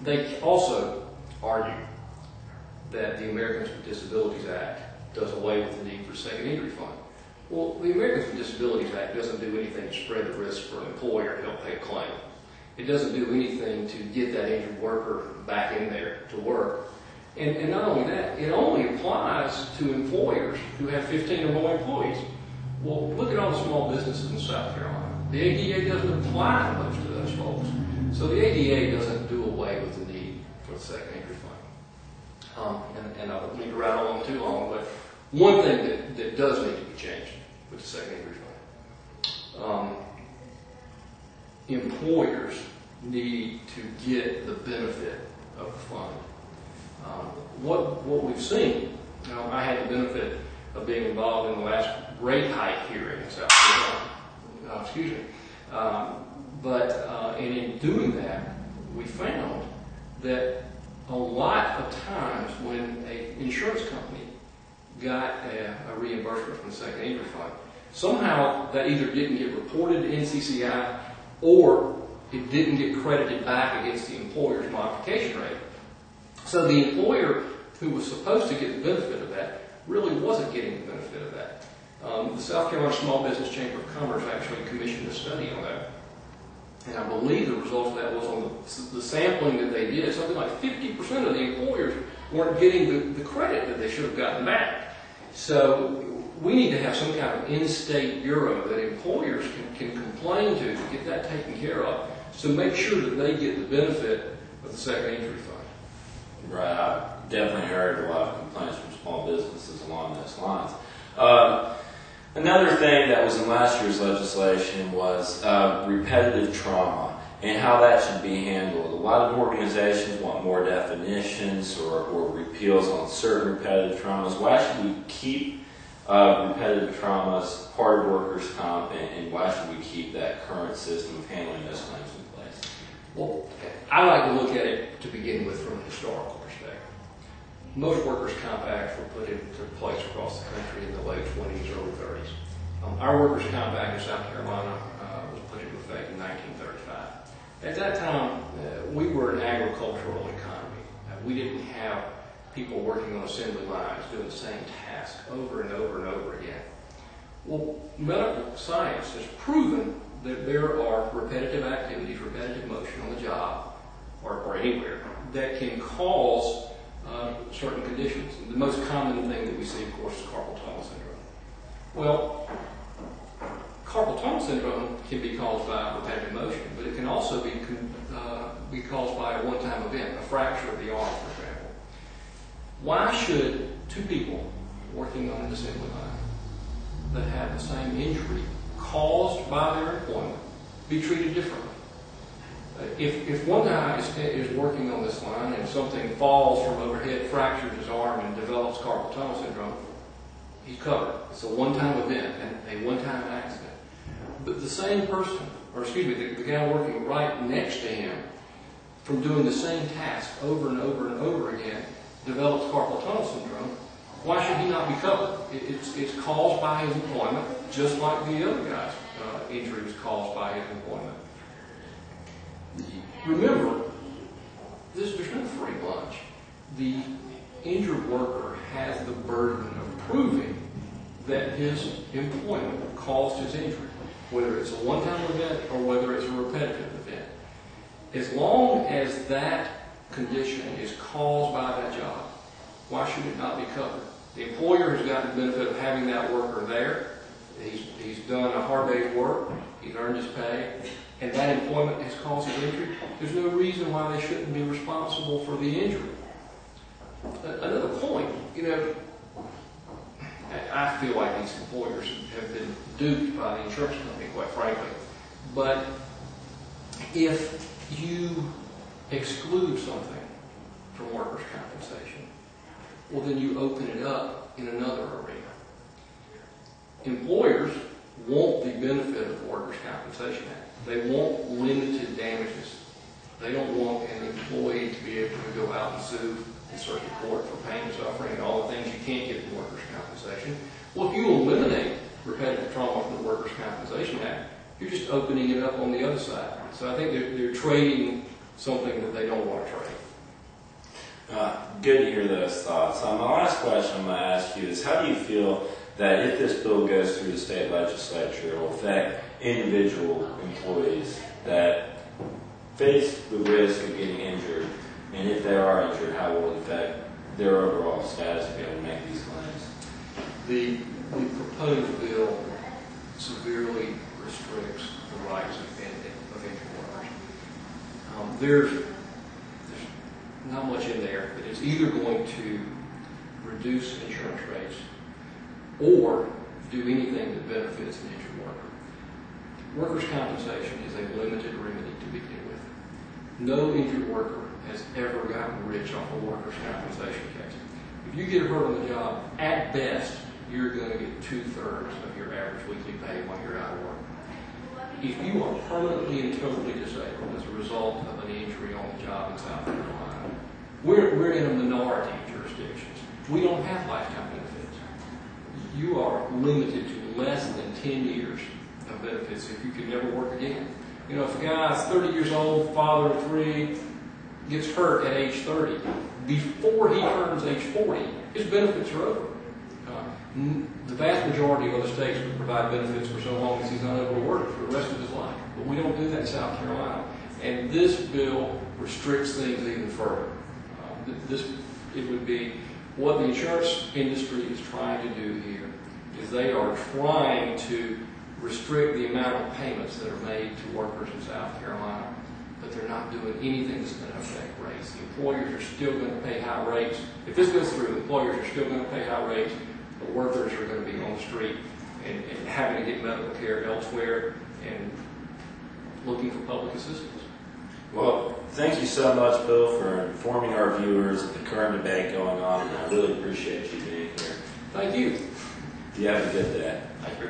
They also argue that the Americans with Disabilities Act does away with the need for a second injury fund. Well, the Americans with Disabilities Act doesn't do anything to spread the risk for an employer to help pay a claim. It doesn't do anything to get that injured worker back in there to work. And not only that, it only applies to employers who have 15 or more employees. Well, look at all the small businesses in South Carolina. The ADA doesn't apply to most of those folks. So the ADA doesn't do away with the need for the second injury fund. And I don't need to rattle on too long, but one thing that does need to be changed with the second injury fund, employers need to get the benefit of the fund. What we've seen, I had the benefit of being involved in the last rate hike hearing in South Carolina. And in doing that, we found that a lot of times when an insurance company got a reimbursement from the second injury fund, somehow that either didn't get reported to NCCI or it didn't get credited back against the employer's modification rate. So the employer who was supposed to get the benefit of that really wasn't getting the benefit of that. The South Carolina Small Business Chamber of Commerce actually commissioned a study on that. And I believe the result of that was on the sampling that they did, something like 50% of the employers weren't getting the credit that they should have gotten back. So we need to have some kind of in-state bureau that employers can complain to get that taken care of, so make sure that they get the benefit of the second injury fund. Right, I've definitely heard a lot of complaints from small businesses along those lines. Another thing that was in last year's legislation was repetitive trauma and how that should be handled. A lot of organizations want more definitions or repeals on certain repetitive traumas. Why should we keep repetitive traumas part of workers' comp, and why should we keep that current system of handling those claims in place? Well, I like to look at it to begin with from a historical perspective. Most workers' comp acts were put into place across the country in the late 20s, early 30s. Our workers' comp act in South Carolina was put into effect in 1935. At that time, we were an agricultural economy. We didn't have people working on assembly lines doing the same task over and over and over again. Well, medical science has proven that there are repetitive activities, repetitive motion on the job or anywhere that can cause certain conditions. And the most common thing that we see, of course, is carpal tunnel syndrome. Well, carpal tunnel syndrome can be caused by repetitive motion, but it can also be caused by a one-time event, a fracture of the arm, for example. Why should two people working on an assembly line that have the same injury caused by their employment be treated differently? If one guy is working on this line and something falls from overhead, fractures his arm, and develops carpal tunnel syndrome, he's covered. It's a one-time event and a one-time accident. But the same person, or excuse me, the guy working right next to him, from doing the same task over and over and over again, develops carpal tunnel syndrome, why should he not be covered? It's caused by his employment, just like the other guy's injury was caused by his employment. Remember, there's no free lunch. The injured worker has the burden of proving that his employment caused his injury, whether it's a one-time event or whether it's a repetitive event. As long as that condition is caused by that job, why should it not be covered? The employer has gotten the benefit of having that worker there. He's done a hard day's work. He's earned his pay. And that employment has caused his injury. There's no reason why they shouldn't be responsible for the injury. Another point, I feel like these employers have been duped by the insurance company, quite frankly. But if you exclude something from workers' compensation, well, then you open it up in another arena. Employers want the benefit of the Workers' Compensation Act. They want limited damages. They don't want an employee to be able to go out and sue in circuit court for pain and suffering and all the things you can't get in workers' compensation. Well, if you eliminate repetitive trauma from the Workers' Compensation Act, you're just opening it up on the other side. So I think they're trading something that they don't want to trade. Good to hear those thoughts. My last question I'm going to ask you is, how do you feel that if this bill goes through the state legislature, it will affect individual employees that face the risk of getting injured, and if they are injured, how will it affect their overall status to be able to make these claims? The proposed bill severely restricts the rights of injured workers. There's not much in there, but it's either going to reduce insurance rates or do anything that benefits an injured worker. Workers' compensation is a limited remedy to begin with. No injured worker has ever gotten rich off a workers' compensation case. If you get hurt on the job, at best, you're going to get 2/3 of your average weekly pay while you're out of work. If you are permanently and totally disabled as a result of an injury on the job in South Carolina, we're in a minority of jurisdictions. We don't have lifetime benefits. You are limited to less than 10 years of benefits if you can never work again. You know, if a guy's 30 years old, father of 3, gets hurt at age 30, before he turns age 40, his benefits are over. The vast majority of other states would provide benefits for so long as he's unable to work for the rest of his life. But we don't do that in South Carolina. And this bill restricts things even further. It would be what the insurance industry is trying to do here is they are trying to restrict the amount of payments that are made to workers in South Carolina, but they're not doing anything that's going to affect rates. The employers are still going to pay high rates. If this goes through, the employers are still going to pay high rates, but workers are going to be on the street and having to get medical care elsewhere and looking for public assistance. Well, thank you so much, Bill, for informing our viewers of the current debate going on, and I really appreciate you being here. Thank you. You have a good day. Thank you.